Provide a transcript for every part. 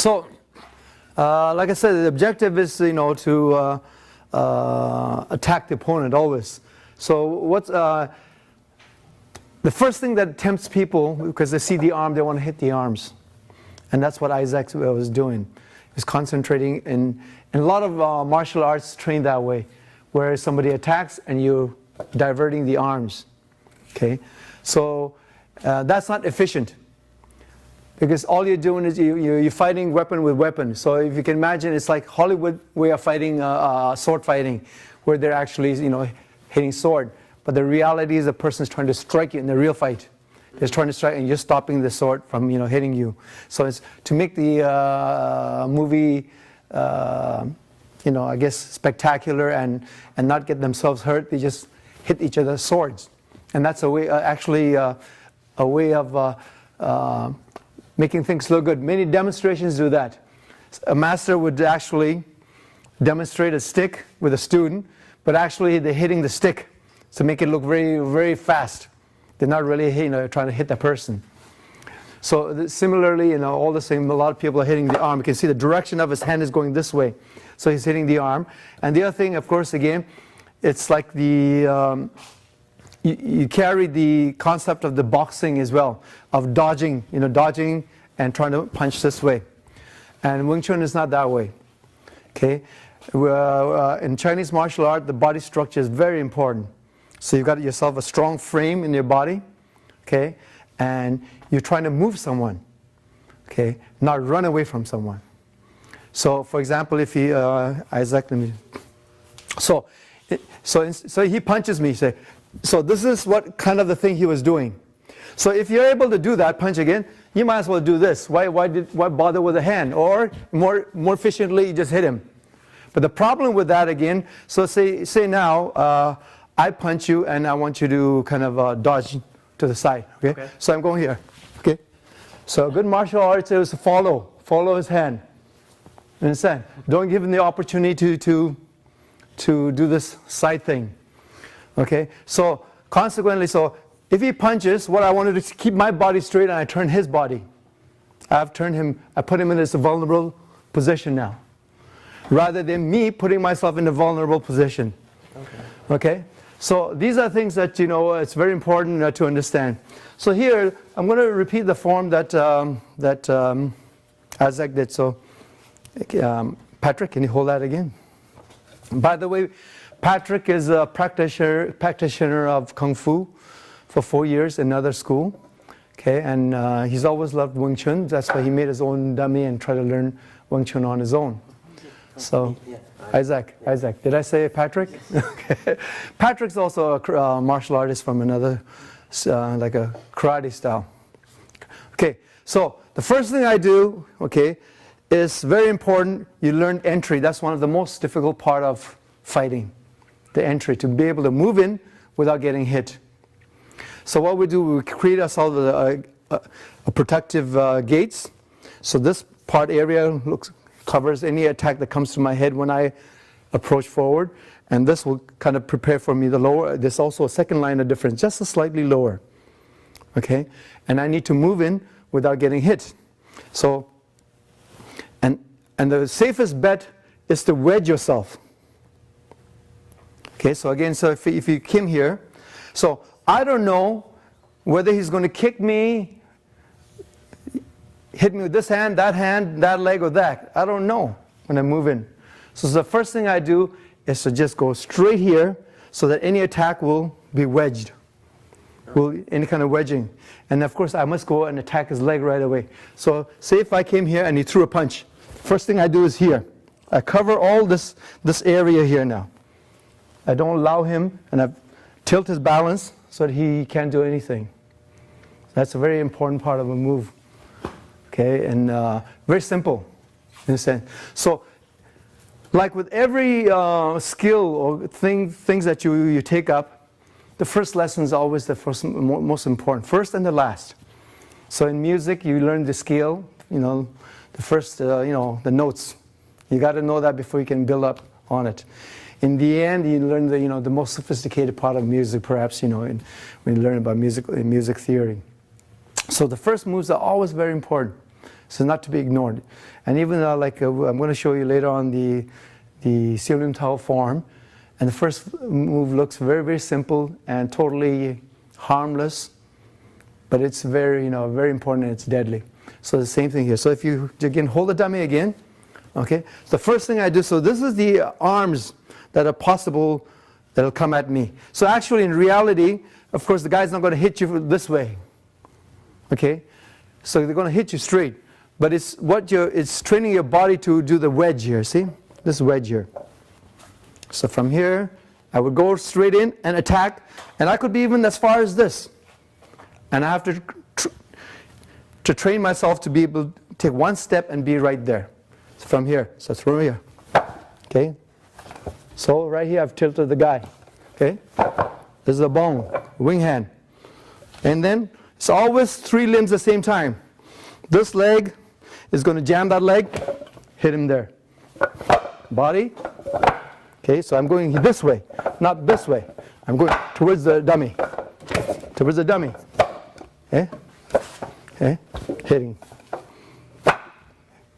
So, like I said, the objective is, to attack the opponent always. So what's the first thing that tempts people, because they see the arm, they want to hit the arms. And that's what Isaac was doing. He was concentrating, and a lot of martial arts train that way, where somebody attacks and you're diverting the arms. Okay, so that's not efficient, because all you're doing is you're fighting weapon with weapon. So if you can imagine, it's like Hollywood way of fighting, sword fighting, where they're actually hitting sword. But the reality is the person's trying to strike you in the real fight. They're trying to strike, and you're stopping the sword from hitting you. So it's to make the movie, I guess, spectacular and not get themselves hurt. They just hit each other's swords, and that's a way, actually, a way of making things look good. Many demonstrations do that. A master would actually demonstrate a stick with a student, but actually they're hitting the stick to make it look very, very fast. They're not really trying to hit the person. So similarly, all the same, a lot of people are hitting the arm. You can see the direction of his hand is going this way. So he's hitting the arm. And the other thing, of course, again, it's like the you carry the concept of the boxing as well, of dodging, dodging and trying to punch this way. And Wing Chun is not that way. Okay, in Chinese martial art, the body structure is very important. So you've got yourself a strong frame in your body, okay, and you're trying to move someone, okay, not run away from someone. So, for example, if he Isaac, so he punches me. Say, so this is what kind of the thing he was doing. So if you're able to do that, punch again, you might as well do this. Why bother with a hand? Or more efficiently, you just hit him. But the problem with that again, so say now I punch you and I want you to kind of dodge to the side. Okay? So I'm going here. Okay. So good martial arts is to follow his hand. Understand? Don't give him the opportunity to do this side thing. Okay. So consequently, so if he punches, what I wanted to keep my body straight, and I turn his body. I put him in this vulnerable position now, rather than me putting myself in a vulnerable position. Okay. So these are things that it's very important to understand. So here I'm going to repeat the form that Isaac did. So Patrick, can you hold that again? By the way, Patrick is a practitioner of Kung Fu for 4 years in another school. Okay, and he's always loved Wing Chun. That's why he made his own dummy and tried to learn Wing Chun on his own. So, Isaac, did I say Patrick? Okay. Patrick's also a martial artist from another, like a karate style. Okay, so the first thing I do, okay, is very important. You learn entry. That's one of the most difficult part of fighting, the entry, to be able to move in without getting hit. So what we do, we create ourselves a protective gates. So this part area covers any attack that comes to my head when I approach forward, and this will kind of prepare for me the lower. There's also a second line of defense, just a slightly lower. Okay, and I need to move in without getting hit. So, and the safest bet is to wedge yourself. Okay, so again, so if you came here, so I don't know whether he's going to kick me, hit me with this hand, that leg, or that. I don't know when I move in. So the first thing I do is to just go straight here so that any attack will be wedged. Any kind of wedging. And of course I must go and attack his leg right away. So say if I came here and he threw a punch. First thing I do is here. I cover all this area here now. I don't allow him, and I tilt his balance so that he can't do anything. That's a very important part of a move. Okay, and very simple in a sense. So, like with every skill or things that you take up, the first lesson is always the most important, first and the last. So in music, you learn the scale, the first, the notes. You got to know that before you can build up on it. In the end, you learn the most sophisticated part of music, perhaps, when you learn about music theory. So the first moves are always very important. So not to be ignored. And even like I'm going to show you later on the Seolim Tao form, and the first move looks very, very simple and totally harmless, but it's very, very important and it's deadly. So the same thing here. So if you, again, hold the dummy again, okay? So the first thing I do, so this is the arms that are possible that'll come at me. So actually, in reality, of course, the guy's not going to hit you this way, okay? So they're going to hit you straight. But it's training your body to do the wedge here, see? This wedge here. So from here, I would go straight in and attack, and I could be even as far as this. And I have to train myself to be able to take one step and be right there. So from here, so through here, okay? So right here, I've tilted the guy, okay? This is a bone, wing hand. And then, it's always 3 limbs at the same time. This leg is going to jam that leg, hit him there. Body. Okay, so I'm going this way, not this way. I'm going towards the dummy. Towards the dummy. Okay? Okay? Hitting.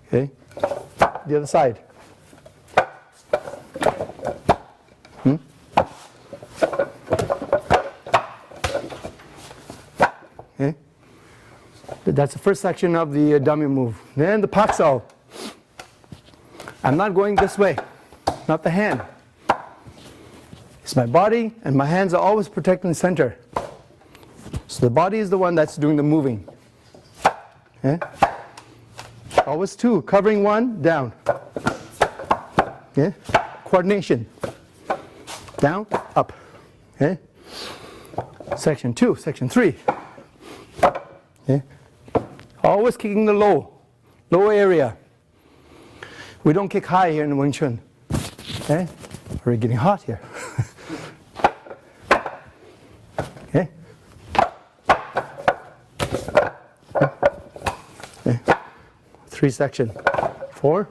Okay? The other side. Okay? That's the first section of the dummy move. Then the paksal. I'm not going this way, not the hand. It's my body, and my hands are always protecting the center. So the body is the one that's doing the moving. Okay? Always 2, covering 1, down. Okay? Coordination. Down, up. Okay? Section 2, section 3. Okay? Always kicking the low area. We don't kick high here in Wing Chun. Okay? We're getting hot here. Okay? Okay? 3 section. 4.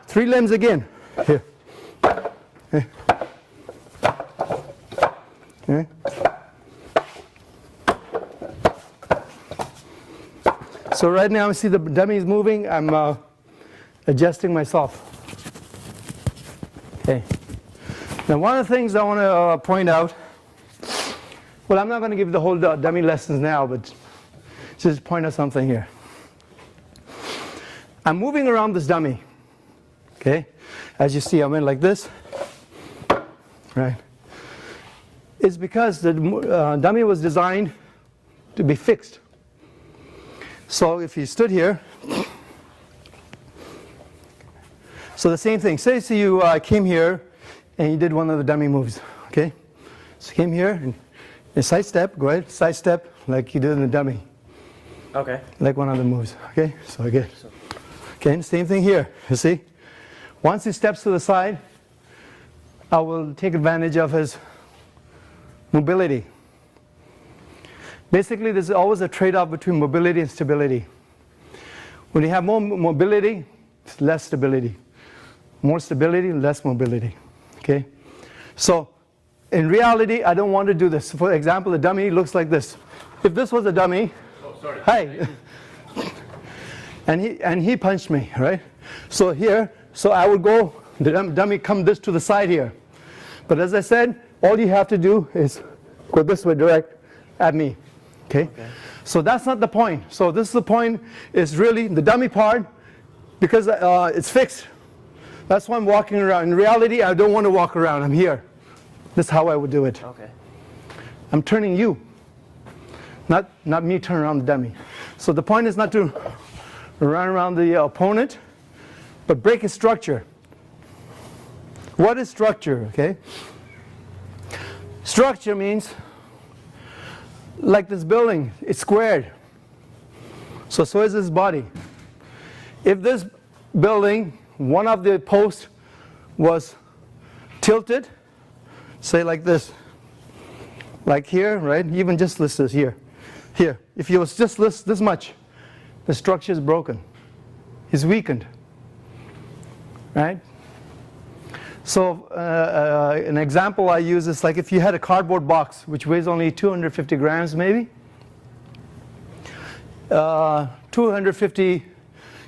3 limbs again. Here. Okay? Okay? So right now, I see the dummy is moving. I'm adjusting myself. Okay. Now, one of the things I want to point out, well, I'm not going to give the whole dummy lessons now, but just point out something here. I'm moving around this dummy. Okay. As you see, I went like this. Right. It's because the dummy was designed to be fixed. So if you stood here, so the same thing. Say you came here and you did one of the dummy moves, okay? So you came here and side step, go ahead, side step like you did in the dummy. Okay. Like one of the moves, okay? So again, okay, same thing here, you see? Once he steps to the side, I will take advantage of his mobility. Basically, there's always a trade-off between mobility and stability. When you have more mobility, it's less stability. More stability, less mobility. Okay? So, in reality, I don't want to do this. For example, the dummy looks like this. If this was a dummy, hi, and he punched me, right? So here, so I would go, the dummy come this to the side here. But as I said, all you have to do is go this way direct at me. Okay? So that's not the point. So this is the point, is really the dummy part, because it's fixed. That's why I'm walking around. In reality, I don't want to walk around. I'm here. This is how I would do it. Okay. I'm turning you, not me turning around the dummy. So the point is not to run around the opponent, but break his structure. What is structure? Okay? Structure means, like this building, it's squared. So is this body. If this building, one of the posts was tilted, say like this, like here, right? Even just this is here. Here, if it was just this much, the structure is broken. It's weakened, right? So an example I use is like if you had a cardboard box which weighs only 250 grams maybe, 250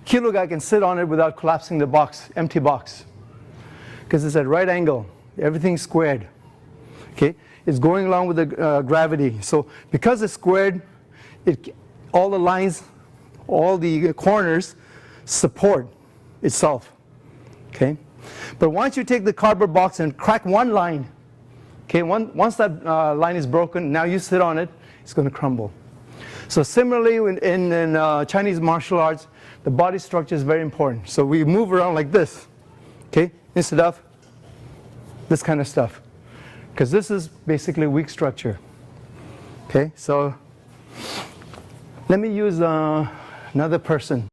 kilo guy can sit on it without collapsing the box, empty box. Because it's at right angle. Everything's squared. Okay? It's going along with the gravity. So because it's squared, all the lines, all the corners support itself. Okay? But once you take the cardboard box and crack one line, okay, once that line is broken, now you sit on it, it's going to crumble. So similarly, in Chinese martial arts, the body structure is very important. So we move around like this, okay, instead of this kind of stuff. Because this is basically weak structure. Okay, so let me use another person.